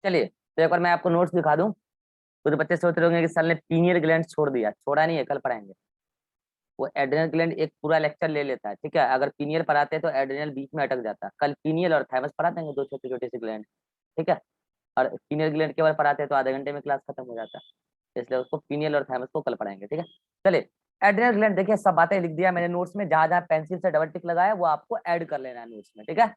चलिए तो एक बार मैं आपको नोट्स दिखा दूं। कुछ बच्चे सोच रहे होंगे कि सर ने पीनियल ग्लैंड छोड़ दिया, छोड़ा नहीं है, कल पढ़ाएंगे। वो एड्रिनल ग्लैंड एक पूरा लेक्चर ले लेता है, ठीक है। अगर पीनियल पढ़ाते हैं तो एड्रिनल बीच में अटक जाता है। कल पीनियल और थाइमस पढ़ा देंगे, दो छोटे छोटे से ग्लैंड, ठीक है। और पीनियल ग्लैंड के बारे पढ़ाते हैं तो आधे घंटे में क्लास खत्म हो जाता है, इसलिए उसको पीनियल और थाइमस को कल पढ़ाएंगे, ठीक है। चलिए एड्रिनल ग्लैंड देखिए, सब बातें लिख दिया मैंने नोट्स में, जहां जहां पेंसिल से डबल टिक लगाया वो आपको ऐड कर लेना है नोट्स में, ठीक है।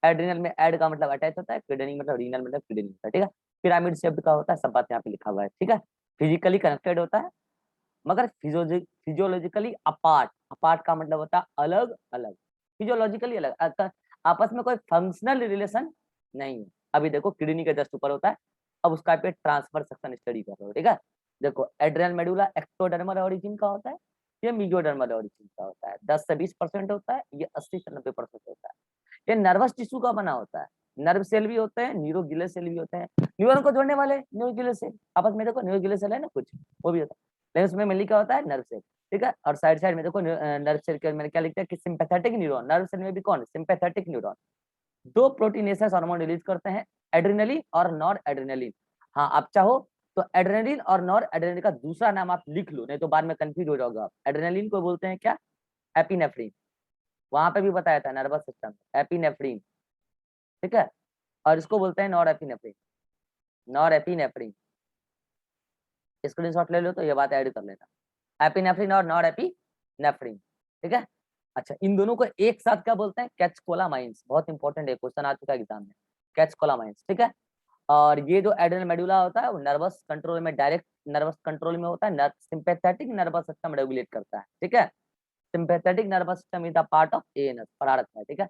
एड्रिनल में ऐड का मतलब अटैच होता है, किडनी मतलब रीनल मतलब किडनी होता है, ठीक है। पिरामिड शेप्ड का होता है, सब बात यहाँ पे लिखा हुआ है, ठीक है। फिजिकली कनेक्टेड होता है मगर फिजियोलॉजिकली अपार्ट। अपार्ट का मतलब होता है अलग अलग, फिजियोलॉजिकली अलग, आपस में कोई फंक्शनल रिलेशन नहीं है। अभी देखो किडनी के जस्ट ऊपर होता है, अब उसका पे ट्रांसफर सेक्शन स्टडी कर रहे हो, ठीक है। देखो एड्रिनल मेडुला एक्टोडर्मल ओरिजिन का होता है, ये मेसोडर्मल ओरिजिन का होता है। 10 से 20% होता है, ये 80 से 90% होता है। ये नर्वस टिश्यू का बना होता है, नर्व सेल भी होते हैं, न्यूरोगिले सेल भी होते हैं, न्यूरॉन को जोड़ने वाले न्यूरोगिले सेल, आपस में देखो न्यूरोगिले सेल है ना कुछ, वो भी होता है। लेकिन उसमें मेनली क्या होता है, नर्व सेल, ठीक है। और साइड साइड में देखो नर्व सेल के मैंने क्या लिखा है कि सिंपैथेटिक न्यूरॉन, नर्व सेल में भी कौन, सिंपैथेटिक न्यूरॉन। दो प्रोटीनेसेस हार्मोन रिलीज करते हैं, एड्रेनलिन और नॉर एड्रेनलिन। हाँ आप चाहो तो एड्रेनलिन और नॉर एड्रेनलिन का दूसरा नाम आप लिख लो, नहीं तो बाद में कंफ्यूज हो जाओगे आप। एड्रेनलिन को बोलते हैं क्या, एपिनेफ्रिन, वहां पे भी बताया था नर्वस सिस्टम, एपिनेफ्रिन, ठीक है। और इसको बोलते हैं nor epinephrine, nor epinephrine. Screenshot ले लो तो ये बात ऐड कर लेना, एपिनेफ्रिन और नॉर एपिनेफ्रिन, ठीक है। अच्छा इन दोनों को एक साथ क्या बोलते हैं, कैचकोलामाइंस, बहुत इंपॉर्टेंट है, क्वेश्चन आ चुका है एग्जाम में, कैचकोलामाइंस, ठीक है। और ये जो एड्रेनल मेडुला होता है वो नर्वस कंट्रोल में, डायरेक्ट नर्वस कंट्रोल में होता है, सिंपैथेटिक नर्वस सिस्टम रेगुलेट करता है, ठीक है। Sympathetic nervous system is the part of ANS, पढ़ा रखा है, ठीक है।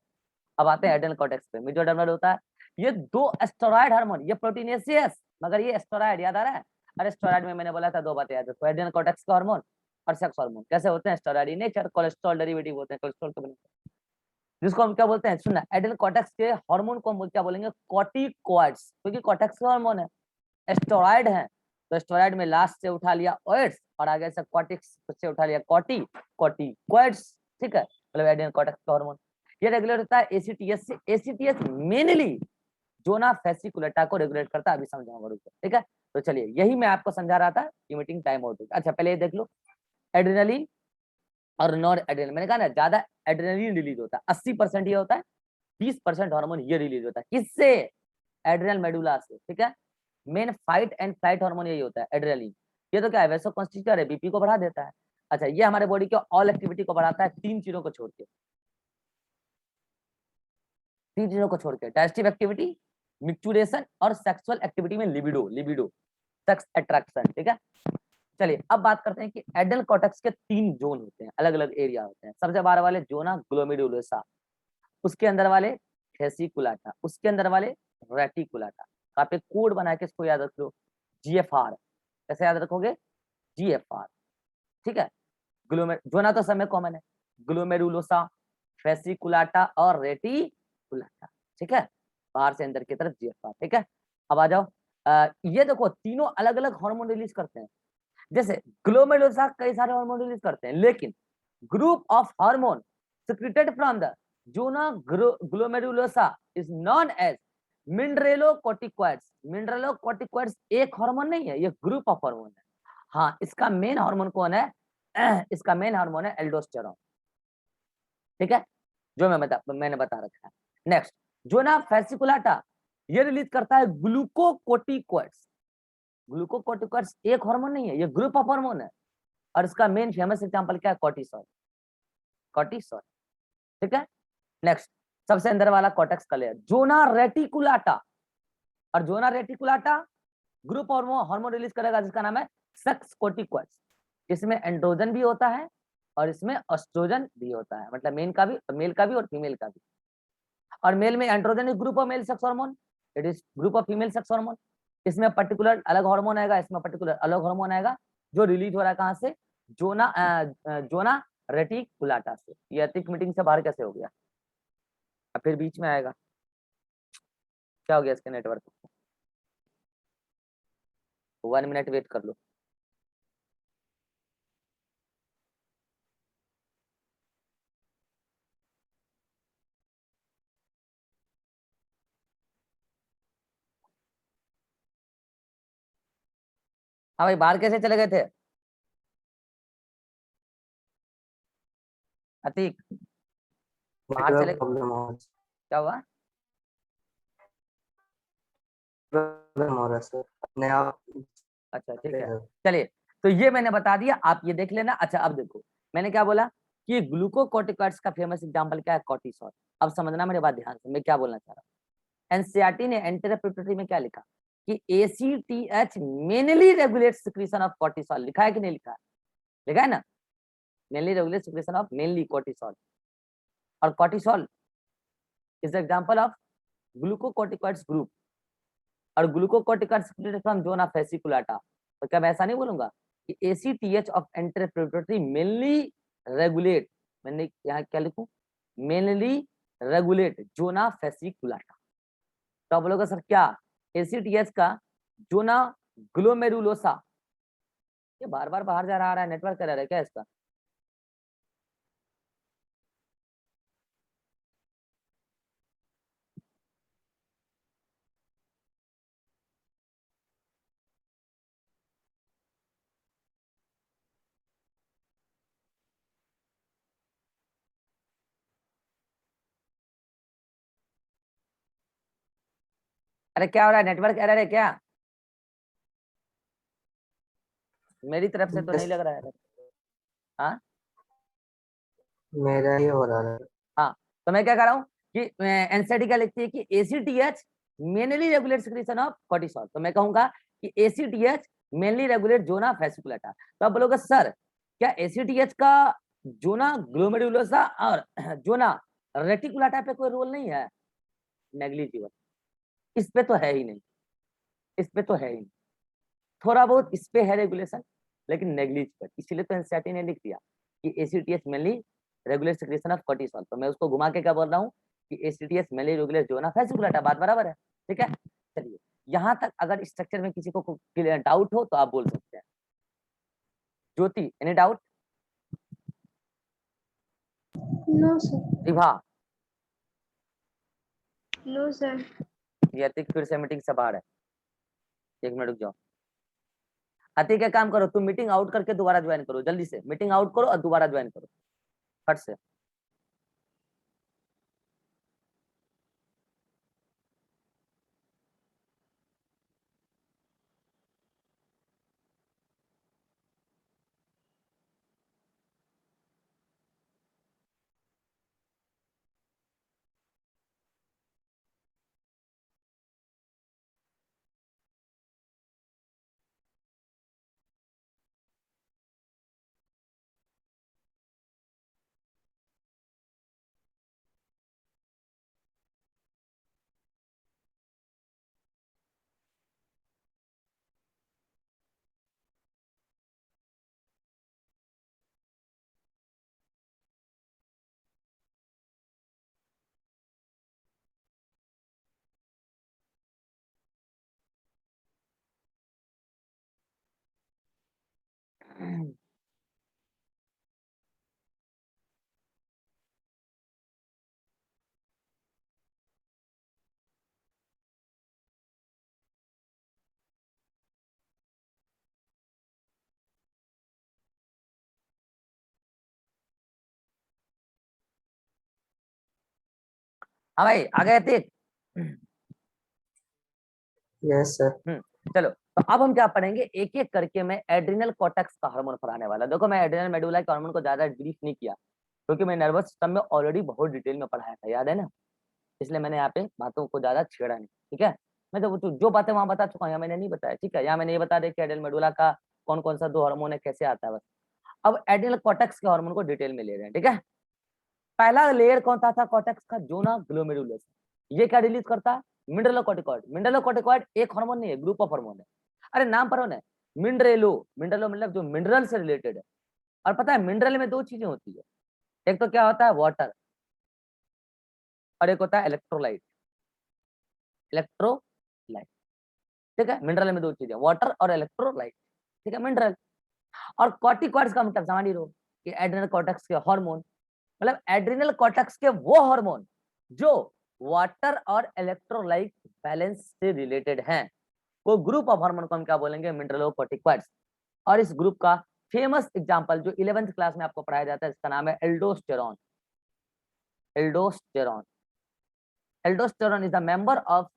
अब आते हैं एड्रेनल कॉर्टेक्स पे, मेसोडर्मल होता है। ये दो स्टेरॉइड हार्मोन, ये प्रोटीनेशियस मगर ये स्टेरॉइड, याद आ रहा है। अरे स्टेरॉइड में मैंने बोला था दो बातें याद रखो, एड्रेनल कॉर्टेक्स का हार्मोन और सेक्स हार्मोन कैसे होते हैं, steroid in nature, cholesterol derivative होते हैं, कोलेस्ट्रॉल के बनते हैं, जिसको हम क्या बोलते हैं, सुनना, एड्रेनल कॉर्टेक्स के हार्मोन को हम क्या बोलेंगे, कॉर्टिकॉइड्स, क्योंकि कॉर्टेक्स का हार्मोन है, स्टेरॉइड है, तो स्टेरॉइड में लास्ट से उठा लिया ओइड्स और आगे से कॉर्टिक्स से उठा लिया कॉर्टिकॉइड्स, ठीक है, मतलब एड्रेनल कॉर्टेक्स का हार्मोन। ये रेगुलेट होता है एसीटीएस से, एसीटीएस मेनली जोना फेसिकुलेटा को रेगुलेट करता है, अभी समझाऊंगा रुको, ठीक है। तो चलिए यही मैं आपको समझा रहा था, लिमिटिंग टाइम आउट। अच्छा पहले ये देख लो, एड्रेनलिन और नॉर एड्रेनलिन, मैंने कहा ना ज्यादा एड्रेनलिन रिलीज होता है, 80% ये होता है, 20% हार्मोन ये रिलीज होता है, किससे, एड्रेनल मेडुला से, ठीक है। Main fight and flight hormone यही होता है एड्रेनलिन। ये तो क्या है, वैसो कॉन्स्ट्रिक्टर है, बीपी को बढ़ा देता है। अच्छा ये हमारे बॉडी के ऑल एक्टिविटी को बढ़ाता है, तीन चीजों को छोड़ के, तीन चीजों को छोड़ के, डाइजेस्टिव एक्टिविटी, मिक्चुरेशन और सेक्सुअल एक्टिविटी में लिबिडो, लिबिडो सेक्स अट्रैक्शन, ठीक है। चलिए अब बात करते हैं कि एडल कॉर्टेक्स के तीन जोन होते हैं, अलग अलग एरिया होते हैं। सबसे बाहर वाले जोना ग्लोमेरुलोसा, उसके अंदर वाले फेसिकुलाटा, उसके अंदर वाले रेटिकुलाटा। आप एक कोड बना के इसको याद रख लो, जीएफआर, कैसे याद रखोगे, जीएफआर, ठीक है। जोना तो सब में कॉमन है, ग्लोमेरुलोसा, फेसिकुलाटा और रेटिकुलाटा, ठीक है। बाहर से अंदर की तरफ जीएफआर, ठीक है। अब आ जाओ, ये देखो तीनों अलग अलग हार्मोन रिलीज करते हैं। जैसे ग्लोमेरुलोसा कई सारे हार्मोन रिलीज करते हैं, लेकिन group of hormone secreted from the zona glomerulosa is known as mineralocorticoids. Mineralocorticoids एक हार्मोन नहीं है, ये ग्रुप ऑफ हार्मोन है। हाँ इसका मेन हार्मोन कौन है, इसका मेन हार्मोन है एल्डोस्टेरॉन, ठीक है, जो मैंने बता रखा है। नेक्स्ट जोना फेसिकुलाटा, ये रिलीज करता है ग्लूकोकोर्टिकॉइड्स। ग्लूकोकोर्टिकॉइड्स एक हार्मोन नहीं है, ये ग्रुप ऑफ हार्मोन है, और इसका मेन फेमस एग्जांपल क्या है, कॉर्टिसोल, कॉर्टिसोल, ठीक है। नेक्स्ट सबसे अंदर वाला कॉर्टेक्स का लेयर जोना रेटिकुलाटा, और जोना रेटिकुलाटा ग्रुप हार्मोन रिलीज करेगा जिसका नाम है सेक्स कोर्टिकॉइड्स। इसमें एंड्रोजन भी होता है और इसमें एस्ट्रोजन भी होता है, मतलब मेन का भी, मेल का भी और फीमेल का भी। और मेल में androgen is group of male sex hormone, it is group of female sex hormone. इसमें पर्टिकुलर अलग हार्मोन आएगा, इसमें पर्टिकुलर अलग हार्मोन आएगा, जो रिलीज हो रहा है कहां से, जोना जोना रेटिकुलाटा से। ये एथिक मीटिंग से बाहर कैसे हो गया, अब फिर बीच में आएगा, क्या हो गया इसके नेटवर्क को, 1 मिनट वेट कर लो। हाँ भाई, बाहर कैसे चले गए थे अतीक? बाहर नेटवर्क चले, प्रॉब्लम क्या हुआ? हो रहा है सर अपने आप। अच्छा ठीक है, चलिए। तो ये मैंने बता दिया, आप ये देख लेना। अच्छा अब देखो, मैंने क्या बोला कि ग्लूकोकॉर्टिकॉइड्स का फेमस एग्जांपल क्या है? कॉर्टिसोल। अब समझना मेरे बात ध्यान से, मैं क्या बोलना चाह रहा हूँ। एनसीईआरटी ने एंटी में क्या लिखा कि ACTH mainly regulate secretion of cortisol. लिखा है कि नहीं लिखा है? लिखा है ना, mainly regulate secretion of mainly cortisol. और cortisol is example of glucocorticoids group. और glucocorticoids from zone of fasciculata. तो क्या मैं ऐसा नहीं बोलूंगा कि ACTH of anti mainly regulate, मैंने यहाँ क्या लिखूं, मेनली रेगुलेट जोना फेसिकुलाटा। तो आप बोलोगे सर क्या एसीटीएच का जोना ग्लोमेरुलोसा, ये बार बार बाहर जा रहा है, नेटवर्क कर रहा है क्या इसका? अरे क्या हो रहा है, नेटवर्क एरर है क्या? मेरी तरफ से तो नहीं बस लग रहा है। हाँ मेरा ही हो रहा है। हाँ, तो मैं क्या कर रहा हूँ कि एनसीईआरटी क्या लिखती है कि ACTH mainly regulate secretion of cortisol. तो मैं कहूंगा कि ACTH mainly regulate zona fasciculata. तो आप बोलोगे सर क्या एसीटीएच का जोना ग्लोमेरुलोसा और जोना रेटिकुलाटा पे कोई रोल नहीं है? नेग्लिजिबल, इस पे तो है ही नहीं, इस पे तो है ही नहीं। थोड़ा बहुत इस पे है रेगुलेशन, लेकिन नेग्लिजिबल। इसीलिए तो एनसीईआरटी ने लिख दिया कि ACTH mainly regulate secretion of cortisol. तो मैं उसको घुमा के क्या बोल रहा हूँ कि एसीटीएच मेनली रेगुलेट जो ना फेसिकुलेटा। बात बराबर है, ठीक है। चलिए, यहाँ तक अगर स्ट्रक्चर में किसी को डाउट हो तो आप बोल सकते हैं। Jyoti, any doubt? No sir. Ribha? No sir. ये अतिक फिर से मीटिंग से बाहर है, 1 मिनट रुक जाओ। अतिक एक काम करो, तुम मीटिंग आउट करके दोबारा ज्वाइन करो, जल्दी से मीटिंग आउट करो और दोबारा ज्वाइन करो फट से। हाँ भाई आ गए अतिक? Yes sir. चलो, तो अब हम क्या पढ़ेंगे, एक एक करके मैं एड्रिनल कॉर्टेक्स का हार्मोन पढ़ाने वाला। देखो मैं एड्रिनल मेडुला के हार्मोन को ज्यादा ब्रीफ नहीं किया, क्योंकि मैं नर्वस सिस्टम में ऑलरेडी बहुत डिटेल में पढ़ाया था, याद है ना। इसलिए मैंने यहाँ पे बातों को ज्यादा छेड़ा नहीं, ठीक है। मैं तो जो बातें वहां बता चुका हूँ, यहाँ मैंने नहीं बताया, ठीक है। यहाँ मैंने ये बता दिया कि एड्रिनल मेडुला का कौन कौन सा 2 हार्मोन है, कैसे आता है, बस। अब एड्रिनल कॉर्टेक्स के हार्मोन को डिटेल में ले रहे हैं, ठीक है। पहला लेयर कौन सा था कॉर्टेक्स का? जोना ग्लोमेरुलस। ये क्या रिलीज करता है? मिनरलोकॉर्टिकॉइड। मिनरलोकॉर्टिकॉइड एक हार्मोन नहीं है, ग्रुप ऑफ हार्मोन है। अरे नाम पर है मिनरेलो। मिनरलो मतलब जो मिनरल से रिलेटेड है। और पता है मिनरल में 2 चीजें होती है, एक तो क्या होता है वाटर, और एक होता है इलेक्ट्रोलाइट। इलेक्ट्रोलाइट, ठीक है। मिनरल में 2 चीजें, वाटर और इलेक्ट्रोलाइट, ठीक है, मिनरल। और कॉर्टिकॉइड्स का मतलब समझ लो कि एड्रिनल कॉर्टेक्स के हार्मोन, मतलब एड्रिनल कॉर्टेक्स के वो हार्मोन जो वाटर और इलेक्ट्रोलाइट बैलेंस से रिलेटेड हैं। को ग्रुप ऑफ हार्मोन को हम क्या बोलेंगे, मिनरलोकॉर्टिकॉइड्स। और इस ग्रुप का फेमस एग्जांपल जो 11th क्लास में आपको पढ़ाया जाता है इसका नाम है aldosterone. Aldosterone, aldosterone is the member of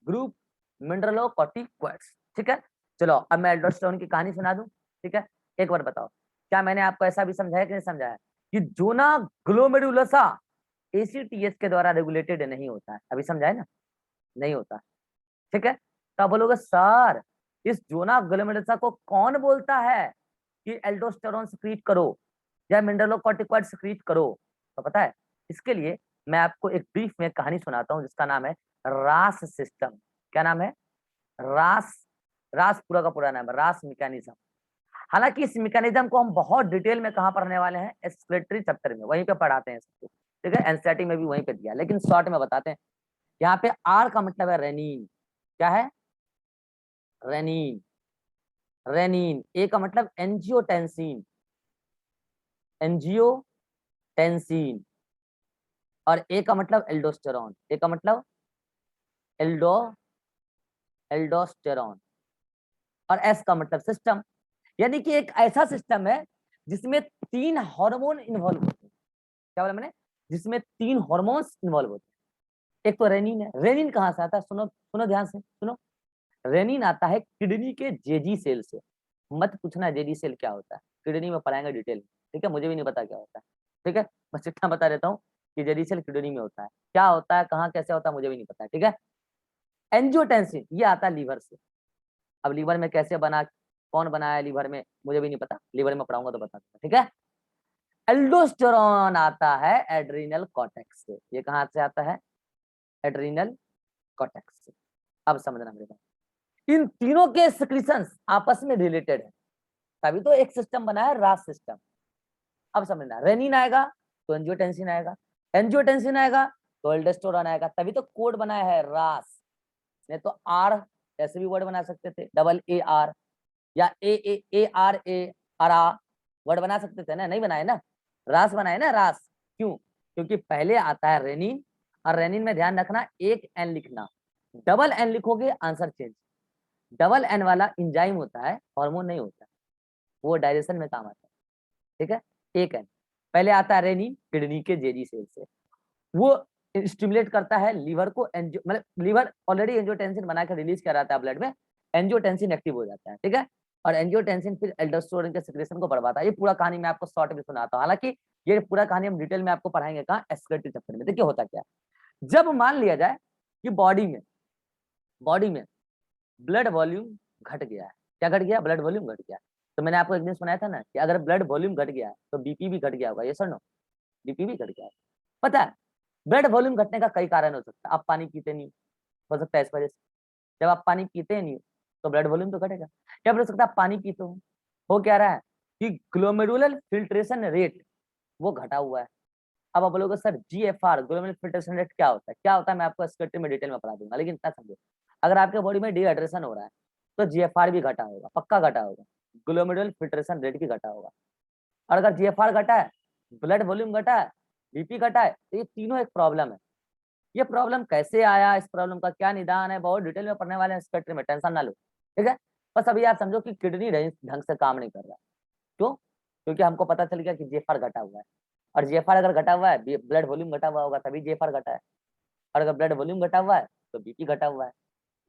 group mineralocorticoids. ठीक है, चलो अब मैं एल्डोस्टेरॉन की कहानी सुना दूं। ठीक है, एक बार बताओ, क्या मैंने आपको ऐसा भी समझाया कि नहीं समझाया कि जोना ग्लोमेरुलसा एसीटीएच के द्वारा रेगुलेटेड नहीं होता है, अभी समझाए ना, नहीं होता। ठीक है, तो आप बोलोगे सर इस जोना ग्लोमेरुलसा को कौन बोलता है कि एल्डोस्टेरॉन सिक्रीट करो या मिनरलोकॉर्टिकॉइड सिक्रीट करो, तो पता है इसके लिए मैं आपको एक ब्रीफ में कहानी सुनाता हूं जिसका नाम है रास सिस्टम। क्या नाम है, रास, रास पूरा का पूरा नाम है रास मैकेनिज्म। हालांकि इस मैकेनिज्म को हम बहुत डिटेल में कहां पढ़ने वाले हैं, एक्सक्रेटरी चैप्टर में, वहीं पे पढ़ाते हैं सबको। ठीक है, एनसीईआरटी में भी वहीं पे दिया, लेकिन शॉर्ट में बताते हैं। यहाँ पे आर का मतलब है रेनिन। क्या है, रेनिन। रेनिन, ए का मतलब एंजियोटेंसिन, एंजियोटेंसिन। और ए का मतलब एल्डोस्टेरॉन, ए का मतलब एल्डो एल्डोस्टेरॉन। और एस का मतलब सिस्टम, यानी कि एक ऐसा सिस्टम है जिसमें 3 हार्मोन इन्वॉल्व होते हैं। क्या बोला मैंने, जिसमें 3 हार्मोन्स इन्वॉल्व होते हैं। एक तो रेनिन है, रेनिन कहाँ से आता है, सुनो सुनो ध्यान से सुनो। रेनिन आता है किडनी के जेजी सेल से। मत पूछना जेजी सेल क्या होता है, किडनी में पढ़ाएंगे डिटेल में। ठीक है, मुझे भी नहीं पता क्या होता है। ठीक है, बस इतना बता देता हूँ कि जेजी सेल किडनी में होता है, क्या होता है कहाँ कैसे होता है मुझे भी नहीं पता। ठीक है, एंजियोटेंसिन ये आता है लीवर से। अब लीवर में कैसे बना, कौन बनाया लीवर में, मुझे भी नहीं पता, लीवर में पढ़ाऊंगा तो बता दूंगा। ठीक है, एल्डोस्टेरॉन आता है एड्रीनल कॉर्टेक्स से। ये कहाँ से आता है, एड्रीनल कॉर्टेक्स से। अब समझना मेरे बात, इन तीनों के सिक्रीशंस आपस में रिलेटेड है, तभी तो एक सिस्टम बना है रास सिस्टम। अब समझना, रेनिन आएगा तो एंजियोटेंसिन आएगा, एंजियोटेंसिन आएगा तो एल्डोस्टेरॉन आएगा, तभी तो कोड बनाया है रास। नहीं तो आर ऐसे भी वर्ड बना सकते थे, डबल ए आर या A R A Ara word बना सकते थे ना, नहीं बनाए ना, रास बनाए ना रास। क्यों, क्योंकि पहले आता है रेनिन, और रेनिन में ध्यान रखना एक एन लिखना, डबल एन लिखोगे आंसर चेंज। डबल एन वाला इंजाइम होता है, हार्मोन नहीं होता, वो डाइजेशन में काम आता है। ठीक है, एक एन पहले आता है रेनिन किडनी के जेजी सेल से, वो स्टिमुलेट करता है लीवर को, एंजियो मतलब लीवर ऑलरेडी एंजियोटेंसिन बना के रिलीज कर रहा है ब्लड में, एंजियोटेंसिन एक्टिव हो जाता है। ठीक है, और एंजियोटेंसिन फिर एल्डोस्टेरोन के सिक्रेशन को बढ़ाता है। ये पूरा कहानी मैं आपको शॉर्ट में सुनाता हूँ, हालांकि ये पूरा कहानी हम डिटेल में आपको पढ़ाएंगे कहाँ, एक्सक्रेटरी चैप्टर में। देखिए होता क्या, जब मान लिया जाए कि बॉडी में ब्लड वॉल्यूम घट गया है, क्या घट गया, ब्लड वॉल्यूम घट गया। तो मैंने आपको एक दिन सुनाया था ना कि अगर ब्लड वॉल्यूम घट गया तो बीपी भी घट गया होगा, ये सुनो, बीपी भी घट गया है। पता है ब्लड वॉल्यूम घटने का कई कारण हो सकता है, आप पानी पीते नहीं, हो सकता है इस वजह से। जब आप पानी पीते नहीं तो ब्लड वॉल्यूम तो घटेगा। क्या हो सकता है आप पानी पीते हो क्या रहा है कि ग्लोमेरुलर फिल्ट्रेशन रेट वो घटा हुआ है। अब आप बोलोगे sir GFR glomerular filtration rate क्या होता है, क्या होता है मैं आपको स्कैटर में डिटेल में पढ़ा दूंगा, लेकिन इतना समझो, अगर आपके बॉडी में डिहाइड्रेशन हो रहा है तो जीएफआर भी घटा होगा, पक्का घटा होगा, ग्लोमेरुलर फिल्ट्रेशन रेट भी घटा होगा। और अगर जीएफआर घटा है, ब्लड वॉल्यूम घटा है, बीपी घटा है, तो ये तीनों एक प्रॉब्लम है। ये प्रॉब्लम कैसे आया, इस प्रॉब्लम का क्या निदान है, बहुत डिटेल में पढ़ने वाले हैं स्पेक्ट्रम में, टेंशन ना लो। ठीक है, बस अभी आप समझो कि किडनी ढंग से काम नहीं कर रहा। क्यों, क्योंकि हमको पता चल गया कि जीएफआर घटा हुआ है, और जीएफआर अगर घटा हुआ है, ब्लड वॉल्यूम घटा हुआ होगा तभी जीएफआर घटा है, और अगर ब्लड वॉल्यूम घटा हुआ है तो बीपी घटा हुआ है।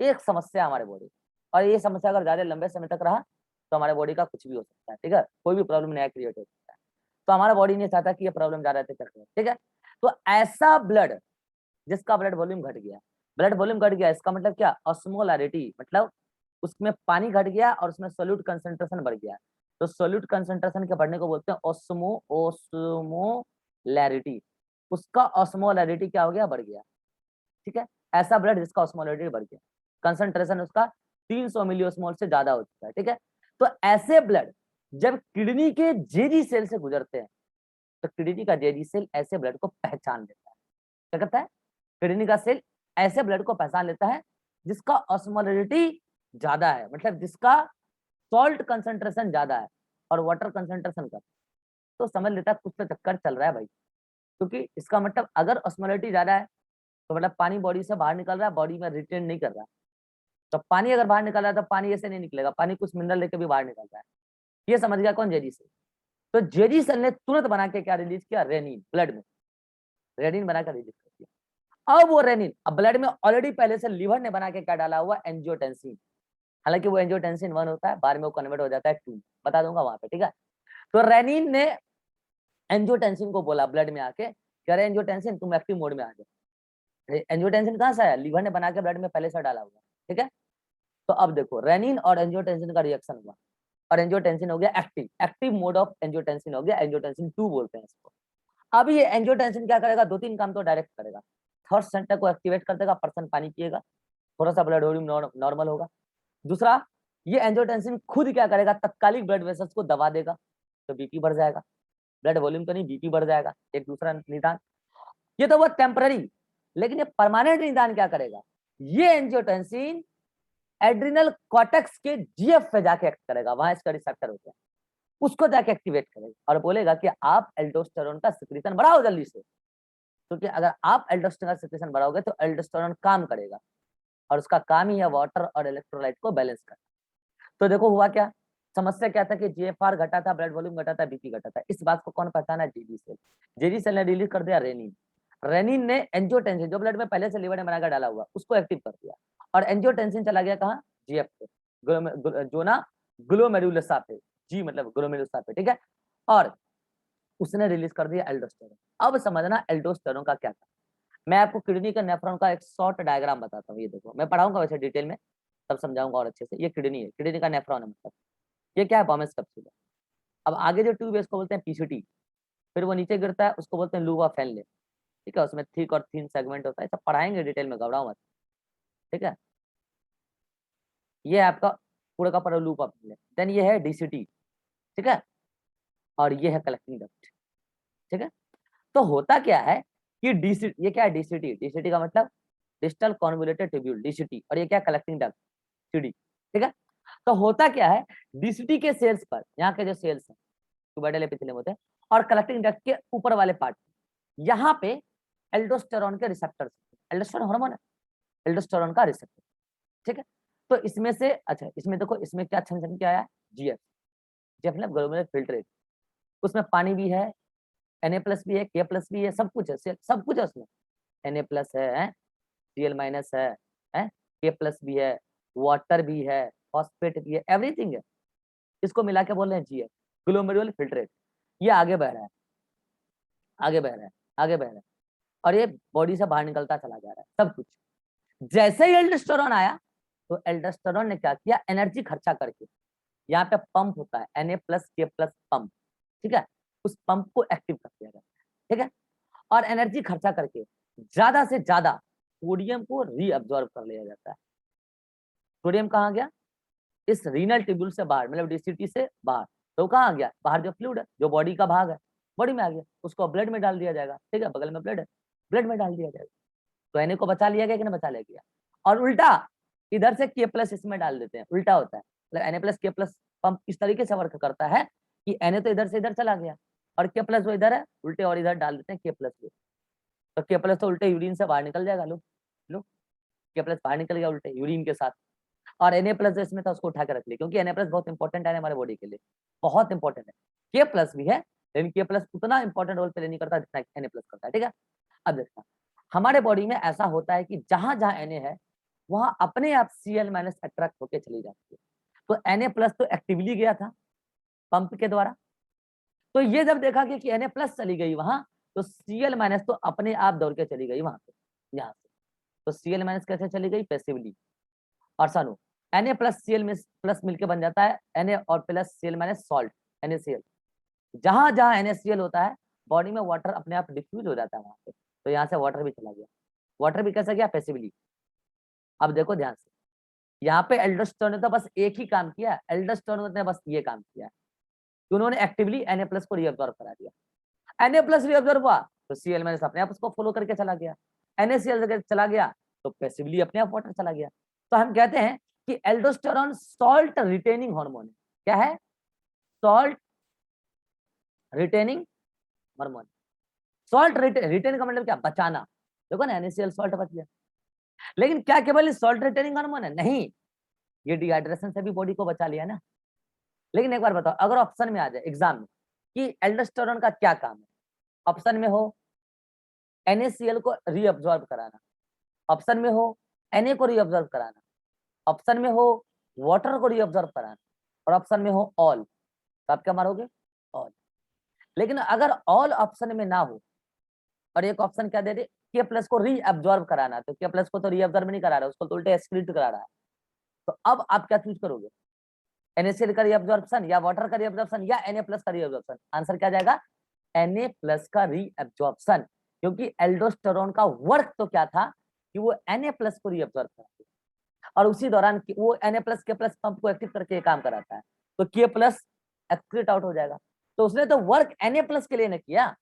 एक समस्या हमारे बॉडी, और ये समस्या अगर ज्यादा लंबे समय तक रहा तो हमारे बॉडी का कुछ भी हो सकता है। ठीक है, कोई भी प्रॉब्लम नया क्रिएट हो सकता है, तो हमारा बॉडी नहीं चाहता कि ये प्रॉब्लम ज्यादा तक रहे। ठीक है, तो ऐसा ब्लड जिसका ब्लड वॉल्यूम घट गया, ब्लड वॉल्यूम घट गया इसका मतलब क्या, ऑस्मोलैरिटी, मतलब उसमें पानी घट गया और उसमें सोल्यूट कंसंट्रेशन बढ़ गया, तो सोल्यूट कंसंट्रेशन के बढ़ने को बोलते हैं ऑस्मोलैरिटी। उसका ऑस्मोलैरिटी क्या हो गया, बढ़ गया। ठीक है, ऐसा ब्लड जिसका ऑस्मोलैरिटी बढ़ गया, कंसंट्रेशन उसका 300 मिलियोस्मोल से ज्यादा हो चुका है। ठीक है, तो ऐसे ब्लड जब किडनी के जेजी सेल से गुजरते हैं तो किडनी का जेजी सेल ऐसे ब्लड को पहचान लेता है। क्या करता है, किडनी का सेल ऐसे ब्लड को पहचान लेता है जिसका ऑस्मोलैरिटी ज्यादा है, मतलब जिसका सॉल्ट कंसंट्रेशन ज्यादा है और वाटर कंसंट्रेशन कम, तो समझ लेता है कुछ तो चक्कर चल रहा है भाई। क्योंकि इसका मतलब अगर ऑस्मोलैरिटी ज्यादा है तो मतलब पानी बॉडी से बाहर निकल रहा है, बॉडी में रिटेन नहीं कर रहा, तो पानी अगर बाहर निकल रहा है तो पानी ऐसे नहीं निकलेगा, पानी कुछ मिनरल लेके भी बाहर निकल रहा है। ये समझ गया कौन? JD cell. तो जेडी सेल ने तुरंत बना के क्या रिलीज किया? रेनिन, ब्लड में रेनिन बना कर रिलीज कर दिया। अब वो रेनिन अब ब्लड में ऑलरेडी पहले से लीवर ने बना के क्या डाला हुआ? एंजियोटेंसिन। हालांकि वो एंजियोटेंसिन 1 होता है, बाद में वो कन्वर्ट हो जाता है 2, बता दूंगा वहां पे, ठीक है। तो रेनिन ने एंजियोटेंसिन को बोला ब्लड में आके, कह रहे एंजियोटेंसिन तुम एक्टिव मोड में आ जाओ। एंजियोटेंसिन कहां से आया? लीवर ने बना के ब्लड में पहले से डाला हुआ, ठीक है। तो अब देखो रेनिन और एंजियोटेंसिन का रिएक्शन हुआ और एंजियोटेंसिन हो गया active, active mode of angiotensin हो गया, एंजियोटेंसिन 2 बोलते हैं इसको। अब ये एंजियोटेंसिन क्या करेगा? 2-3 काम तो डायरेक्ट करेगा। थर्ड सेंटर को एक्टिवेट कर देगा, पर्सन पानी पिएगा, थोड़ा सा ब्लड वॉल्यूम नॉर्मल होगा। दूसरा, ये एंजियोटेंसिन खुद क्या करेगा? तत्कालिक ब्लड वेसल्स को दबा देगा, तो बीपी बढ़ जाएगा। ब्लड वॉल्यूम तो नहीं, बीपी बढ़ जाएगा। एक दूसरा निदान। ये तो वो टेम्पररी, लेकिन ये परमानेंट निदान क्या करेगा? ये एंजियोटेंसिन एड्रिनल कॉर्टेक्स के जीएफ पे जाके एक्ट करेगा, वहां इसका रिसेप्टर होता है, उसको जाके एक्टिवेट करेगा और बोलेगा कि आप एल्डोस्टेरोन का सिक्रीशन बढ़ाओ जल्दी से। क्योंकि अगर आप एल्डोस्टेरोन का सिक्रीशन बढ़ाओगे तो एल्डोस्टेरोन काम करेगा और उसका काम ही है वाटर और इलेक्ट्रोलाइट को बैलेंस करना। तो देखो हुआ क्या? समस्या क्या था कि जीएफआर घटा था, ब्लड वॉल्यूम घटा था, बीपी घटा था। इस बात को कौन पहचाना? JD cell. जेडी सेल ने रिलीज कर दिया रेनिन। रेनिन ने एंजियोटेंसिन जो ब्लड में पहले से लीवर ने बनाकर डाला हुआ उसको एक्टिव कर दिया और एंजियोटेंसिन चला गया कहाँ? जीएफ पे, जो ना ग्लोमेरुलसा पे, जी मतलब ग्लोमेरुलसा पे, ठीक है। और उसने रिलीज कर दिया एल्डोस्टेरोन। अब समझना एल्डोस्टेरोन का क्या था। मैं आपको किडनी का नेफ्रॉन का एक शॉर्ट डायग्राम बताता हूँ। ये देखो, मैं पढ़ाऊंगा वैसे डिटेल में, तब समझाऊंगा और अच्छे से। ये किडनी है, किडनी का नेफ्रॉन है, मतलब ये क्या है? बॉमेस कैप्सूल है। अब आगे जो ट्यूब है उसको बोलते हैं पीसीटी, फिर वो नीचे गिरता है उसको बोलते हैं लूप ऑफ फेनले, ठीक है। उसमें थिक और थिन सेगमेंट होता है, सब पढ़ाएंगे डिटेल में, घबराओ मत, ठीक है। ये है आपका पूरा का पूरा लूप ऑफ फेनले। देन ये है डीसीटी, ठीक है, और ये है कलेक्टिंग डक्ट, ठीक है। तो होता क्या है कि डीसीटी, ये क्या है? डीसीटी, डीसीटी का मतलब डिस्टल कॉन्वोल्यूटेड ट्यूब्यूल, डीसीटी, और ये क्या? कलेक्टिंग डक्ट, सीडी, ठीक है। तो होता क्या है? डीसीटी के सेल्स पर, यहाँ के जो सेल्स हैं ट्यूबोइडल एपिथेलियम होते हैं, और कलेक्टिंग डक्ट के ऊपर वाले पार्ट, यहाँ पे एल्डोस्टेरोन के रिसेप्टर्स, एल्डोस्टेरोन हार्मोन है, एल्डोस्टेरोन का रिसेप्टर, ठीक है। तो इसमें से अच्छा, इसमें देखो, इसमें क्या छन क्या आया? जीएफ, जीएफ मतलब ग्लोमेरुलर फिल्ट्रेट। उसमें पानी भी है, Na+ भी है, K+ भी है, सब कुछ है, सब कुछ है उसमें। Na+ है, Cl- है, K+ भी है, वाटर भी है, फॉस्फेट भी है, एवरीथिंग है। इसको मिला के बोल रहे हैं जीएफ, ग्लोमेरुलर फिल्ट्रेट। ये आगे बह रहा है, आगे बह रहा है, आगे बह रहा है, और ये बॉडी से बाहर निकलता चला जा रहा है सब कुछ। जैसे ही एल्डोस्टेरोन आया तो एल्डोस्टेरोन ने क्या किया? एनर्जी खर्चा करके, यहाँ पे पंप होता है Na+K+ पंप, ठीक है, उस पंप को एक्टिव कर दिया जाता है, ठीक है। और एनर्जी खर्चा करके ज्यादा से ज्यादा सोडियम को रीअब्सॉर्ब कर लिया जाता है। सोडियम कहाँ गया? इस रीनल ट्यूब्यूल से बाहर, मतलब डीसीटी से बाहर। तो कहाँ गया? बाहर जो फ्लूइड है, जो बॉडी का भाग है, बॉडी में आ गया, उसको ब्लड में डाल दिया जाएगा, ठीक है, बगल में ब्लड है, ब्लड में डाल दिया जाएगा। तो Na को बचा लिया गया कि नहीं बचा लिया गया? और उल्टा इधर से K+ इसमें डाल देते हैं, उल्टा होता है। मतलब Na+K+ पंप इस तरीके से वर्क करता है कि Na तो इधर से इधर चला गया और K+ वो इधर है, उल्टे और इधर डाल देते हैं K+ को। तो K+ तो उल्टे यूरिन से बाहर निकल जाएगा। लो लो, K+ बाहर निकल गया उल्टे यूरिन के साथ, और Na+ इसमें था उसको उठा के रख लिया, क्योंकि Na+ बहुत इंपॉर्टेंट है हमारे बॉडी के लिए, बहुत इंपॉर्टेंट है। K+ भी है, लेकिन K+ उतना इंपॉर्टेंट रोल प्ले नहीं करता जितना Na+ करता है, ठीक है। अब देखना, हमारे बॉडी में ऐसा होता है कि जहां जहां Na है वहां अपने आप Cl- अट्रैक्ट होकर चली जाती है। तो Na+ तो एक्टिवली गया था पंप के द्वारा, तो ये जब देखा कि Na+ चली गई वहां, तो Cl- तो अपने आप दौड़ के चली गई वहां पे, यहाँ से। तो Cl- कैसे चली गई? पैसिवली। और सानू Na+Cl+ मिलके बन जाता है Na और प्लस Cl- सॉल्ट, NaCl। जहां जहां NaCl होता है बॉडी में वाटर अपने आप डिफ्यूज हो जाता है वहां पे, तो यहाँ से वाटर भी चला गया। वाटर भी कैसे गया? पैसिवली। अब देखो ध्यान से, यहाँ पे एल्डोस्टेरोन ने तो बस एक ही काम किया, एल्डोस्टेरोन ने बस ये काम किया कि उन्होंने एक्टिवली Na+ को रीअब्सॉर्ब करा दिया। Na+ रीअब्सॉर्ब हुआ तो Cl- अपने आप उसको फॉलो करके चला गया, NaCl चला गया तो पैसिवली अपने आप वाटर चला गया। तो हम कहते हैं कि एल्डोस्टेरोन सॉल्ट रिटेनिंग हार्मोन है। क्या है? Salt retaining hormone. Salt retain का मतलब क्या? बचाना। देखो ना, NaCl सॉल्ट बच गया, लेकिन क्या केवल सॉल्ट रिटेनिंग हार्मोन है? नहीं, ये डिहाइड्रेशन से भी बॉडी को बचा लिया ना। लेकिन एक बार बताओ, अगर ऑप्शन में आ जाए एग्जाम में कि एल्डोस्टेरोन का क्या काम है, ऑप्शन में हो NaCl को रीअब्सॉर्ब कराना, ऑप्शन में हो Na को रीअब्सॉर्ब कराना, ऑप्शन में हो वाटर को रीअब्सॉर्ब कराना, और ऑप्शन में हो ऑल, तो आप क्या मारोगे? ऑल। लेकिन अगर ऑल ऑप्शन में ना हो और एक ऑप्शन क्या दे दे, के प्लस को रीअब्सॉर्ब कराना, तो के प्लस को तो रीअब्सॉर्ब नहीं करा रहा है, उसको तो उल्टे एक्सक्रीट करा रहा है। तो अब आप क्या चूज करोगे? NaCl का रीअब्सॉर्प्शन या वाटर का रीअब्सॉर्प्शन या Na प्लस का रीअब्सॉर्प्शन? आंसर क्या जाएगा? Na प्लस का रीअब्सॉर्प्शन, क्योंकि एल्डोस्टेरोन का वर्क तो क्या था कि वो Na प्लस को रीअब्सॉर्ब कराता है और उसी दौरान वो Na प्लस के प्लस पंप को एक्टिव करके काम कराता है, तो के प्लस एक्सक्रीट आउट हो जाएगा। तो उसने तो वर्क Na प्लस के लिए ने किया,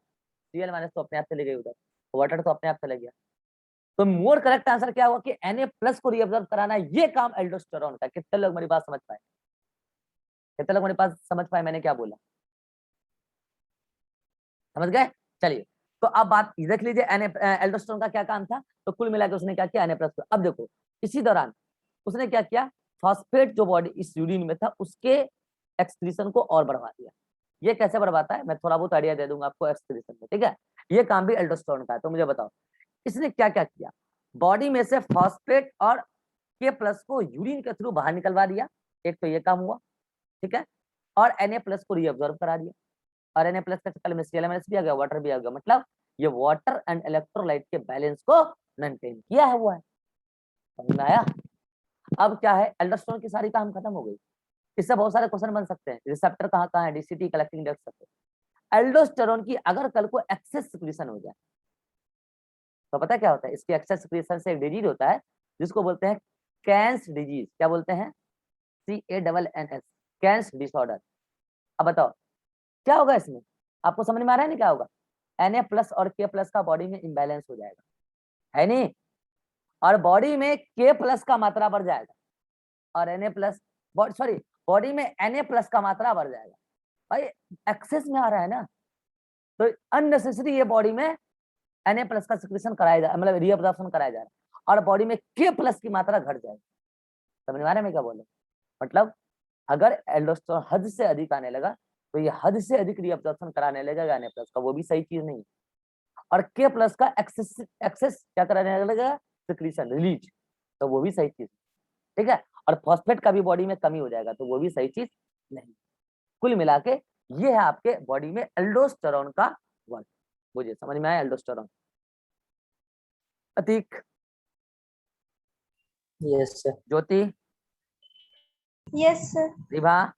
Cl माइनस तो अपने आप चले गए उधर, वाटर तो अपने आप चले गया। तो मोर करेक्ट आंसर क्या हुआ कि Na प्लस को रीअब्सॉर्ब कराना, ये काम एल्डोस्टेरोन का। कितने लोग मेरी बात समझ पाए? कितने लोग मेरे पास समझ पाए मैंने क्या बोला? समझ गए? चलिए, तो अब बात देख लीजिए एल्डोस्टेरोन का क्या काम था। तो कुल मिलाकर उसने क्या किया? Na plus. अब देखो इसी दौरान उसने क्या किया, फॉस्फेट जो बॉडी इस यूरिन में था उसके एक्सक्रीशन को और बढ़वा दिया। ये कैसे बढ़वाता है मैं थोड़ा बहुत आइडिया दे दूंगा आपको एक्सक्रीशन में, ठीक है? ये काम भी एल्डोस्टेरोन का है। तो मुझे बताओ इसने क्या क्या किया, बॉडी में से फॉस्फेट और के प्लस को यूरिन के थ्रू बाहर निकलवा दिया, एक तो ये काम हुआ, ठीक है? और Na प्लस को रीअब्सॉर्ब करा दिया, और Na प्लस का चक्कर में Cl- भी आ गया, वाटर भी आ गया, मतलब ये वाटर एंड इलेक्ट्रोलाइट के बैलेंस को मेंटेन किया है हुआ है। समझ में आया? अब क्या है, एल्डोस्टेरोन की सारी काम खत्म हो गई। इससे बहुत सारे क्वेश्चन बन सकते हैं, रिसेप्टर कहाँ कहाँ है, डीसीटी कलेक्टिंग डेस्क सकते। एल्डोस्टेरोन की अगर कल को एक्सेस सिक्रीशन हो जाए तो पता क्या होता है, इसके एक्सेस सिक्रीशन से एक डिजीज होता है जिसको बोलते हैं कैंस डिजीज। क्या बोलते हैं? CANNS, CANNS disorder. अब बताओ क्या होगा इसमें, आपको समझ में आ रहा है नहीं क्या होगा? Na प्लस और K प्लस का बॉडी में इम्बैलेंस हो जाएगा, है नहीं? और बॉडी में K प्लस का मात्रा बढ़ जाएगा और Na प्लस, सॉरी, बॉडी में Na प्लस का मात्रा बढ़ जाएगा। भाई एक्सेस में आ रहा है ना, तो अननेसेसरी ये बॉडी में Na प्लस का सिक्रीशन कराया जा, मतलब रीअब्जॉर्प्शन कराया जा रहा है, और बॉडी में K प्लस की मात्रा घट जाएगी। समझ में आ रहा है मैं क्या बोल रहा हूँ? मतलब अगर एल्डोस्टेरोन हद से अधिक आने लगा तो ये हद से अधिक रीअब्जॉर्प्शन कराने लगेगा Na प्लस का, वो भी सही चीज नहीं है। और K प्लस का एक्सेस एक्सेस क्या कराने लगेगा? सिक्रीशन, रिलीज, तो वो भी सही चीज, ठीक है? और फॉस्फेट का भी बॉडी में कमी हो जाएगा, तो वो भी सही चीज नहीं। कुल मिला के ये है आपके बॉडी में एल्डोस्टेरोन का वर्क। मुझे समझ में आया aldosterone? Atiq, yes sir. Jyoti, Yes, sir. Ribha,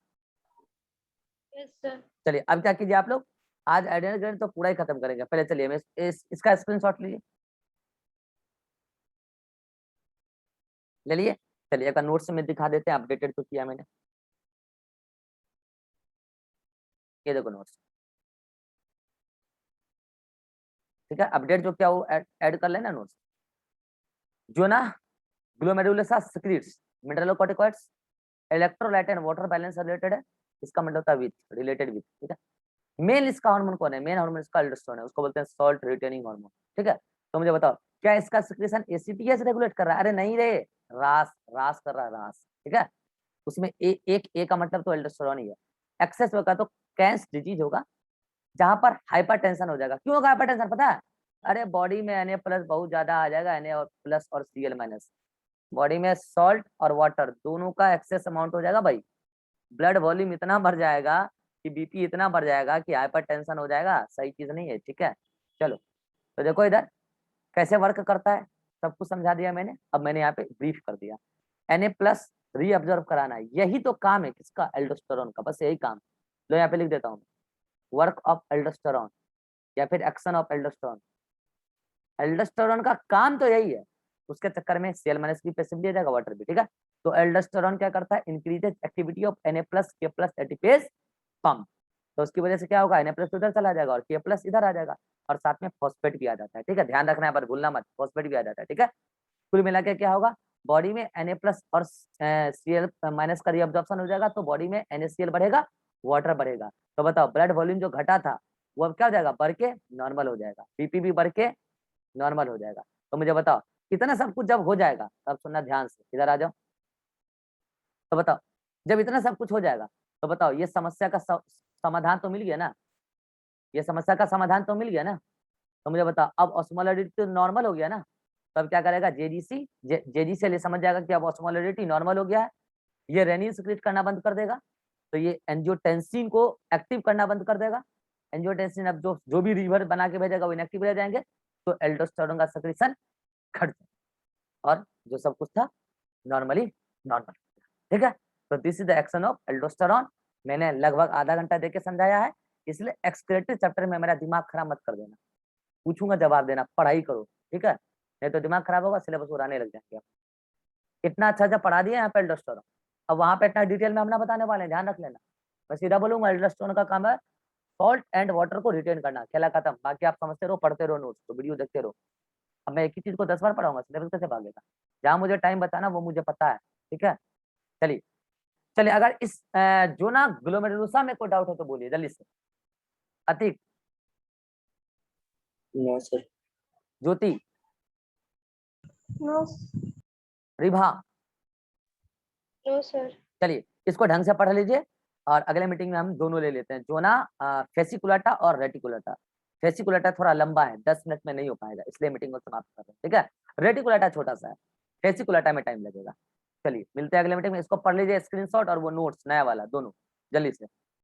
Yes, sir. चलिए अब क्या कीजिए आप लोग, आज आइडियल ग्रेड तो पूरा ही खत्म करेंगे। पहले चलिए मैं इसका स्क्रीनशॉट लीजिए, ले लिए? चलिए एक नोट्स में दिखा देते हैं, अपडेटेड तो किया मैंने। ये देखो नोट्स, ठीक है? अपडेट जो क्या वो ऐड कर लेना नोट्स। जो ना glomerulosa secretes mineralocorticoids, electrolyte and water balance related है, इसका मतलब होता है विथ, रिलेटेड विथ, ठीक है? मेन इसका हार्मोन कौन है? मेन हार्मोन इसका एल्डोस्टेरोन है, उसको बोलते हैं सॉल्ट रिटेनिंग हार्मोन, ठीक है? तो मुझे बताओ क्या इसका सिक्रीशन ACTS रेगुलेट कर रहा है? अरे नहीं रे, रास रास कर रहा है, रास, ठीक है? उसमें एक ए का मतलब तो एल्डोस्टेरोन ही है। एक्सेस होगा तो कैंस डिजीज होगा, जहां पर हाइपरटेंशन हो जाएगा। क्यों होगा हाइपरटेंशन पता है? अरे बॉडी में Na प्लस बहुत ज्यादा आ जाएगा, Na और प्लस और Cl माइनस, बॉडी में सॉल्ट और वाटर दोनों का एक्सेस अमाउंट हो जाएगा भाई, ब्लड वॉल्यूम इतना बढ़ जाएगा कि BP इतना बढ़ जाएगा कि हाइपरटेंशन हो जाएगा। सही चीज नहीं है, ठीक है? चलो तो देखो इधर कैसे वर्क करता है, सब कुछ समझा दिया मैंने। अब मैंने यहाँ पे ब्रीफ कर दिया, Na प्लस रीअब्जॉर्ब कराना, यही तो काम है किसका? एल्डोस्टेरोन का, बस यही काम। लो यहाँ पे लिख देता हूँ, वर्क ऑफ एल्डोस्टेरोन या फिर एक्शन ऑफ एल्डोस्टेरोन। एल्डोस्टेरोन का काम तो यही है, उसके चक्कर में Cl- भी पैसिव दिया जाएगा, वाटर भी, ठीक है? तो एल्डोस्टेरोन क्या करता है? Increases activity of Na plus K plus ATPase pump, तो उसकी वजह से क्या होगा? Na प्लस उधर चला जाएगा और K प्लस इधर आ जाएगा, और साथ में फॉस्फेट भी आ जाता है, ठीक है? ध्यान रखना है पर भूलना मत, फॉस्फेट भी आ जाता है, ठीक है? कुल मिला के क्या होगा, बॉडी में Na प्लस और Cl माइनस का रीअब्जॉर्प्शन हो जाएगा, तो बॉडी में NaCl बढ़ेगा, वाटर बढ़ेगा। तो बताओ ब्लड वॉल्यूम जो घटा था वो अब क्या हो जाएगा? बढ़ के नॉर्मल हो जाएगा, BP भी बढ़ के नॉर्मल हो जाएगा। तो मुझे बताओ इतना सब कुछ जब हो जाएगा तब सुनना ध्यान से, इधर आ जाओ। तो बताओ, जब इतना सब कुछ हो जाएगा तो बताओ ये समस्या का समाधान तो मिल गया ना, ये समस्या का समाधान तो मिल गया ना। तो मुझे बताओ अब ऑस्मोलरिटी तो नॉर्मल हो गया ना, तो अब क्या करेगा जेजीसी, जेजी से ले समझ जाएगा कि अब ऑस्मोलरिटी नॉर्मल हो गया है, ये रेनिन सिक्रीट करना बंद कर देगा, तो ये एंजियोटेंसिन को एक्टिव करना बंद कर देगा। एंजियोटेंसिन अब जो भी रिवर बना के भेजेगा वो इनएक्टिव रह जाएंगे, तो एल्डोस्टेरोन का सेक्रेशन घट जाएगा और जो सब कुछ था नॉर्मली नॉर्मल। ठीक है, तो this is the action of aldosterone. मैंने लगभग आधा घंटा देके समझाया है, इसलिए एक्सक्रेटरी चैप्टर में मेरा दिमाग खराब मत कर देना, पूछूंगा जवाब देना, पढ़ाई करो, ठीक है, नहीं तो दिमाग खराब होगा, सिलेबस उड़ाने लग जाएंगे आप। इतना अच्छा अच्छा पढ़ा दिया यहाँ पे एल्डोस्टेरोन, अब वहां पे इतना डिटेल में हम ना बताने वाले हैं, ध्यान रख लेना। मैं सीधा बोलूंगा एल्डोस्टेरोन का काम है सॉल्ट एंड वाटर को रिटेन करना, खेला खत्म, बाकी आप समझते रहो, पढ़ते रहो नोट्स तो वीडियो देखते रहो। अब मैं एक ही चीज को 10 बार पढ़ाऊंगा, सिलेबस कैसे भागेगा, जहाँ मुझे टाइम बताना वो मुझे पता है। ठीक है, चलिए चलिए, अगर इस जोना ग्लोमेरुलोसा में कोई डाउट हो तो बोलिए जल्दी से। Atiq, no sir. Jyoti, no Ribha, no sir. चलिए इसको ढंग से पढ़ लीजिए और अगले मीटिंग में हम दोनों ले लेते हैं, जोना फेसिकुलाटा और रेटिकुलाटा। फेसिकुलाटा थोड़ा लंबा है, 10 मिनट में नहीं हो पाएगा, इसलिए मीटिंग को समाप्त कर रहे हैं। ठीक है, रेटिकुलाटा छोटा सा है, फेसिकुलाटा में टाइम लगेगा। चलिए मिलते हैं अगले मीटिंग में, इसको पढ़ लीजिए स्क्रीनशॉट और वो नोट्स नया वाला दोनों जल्दी से।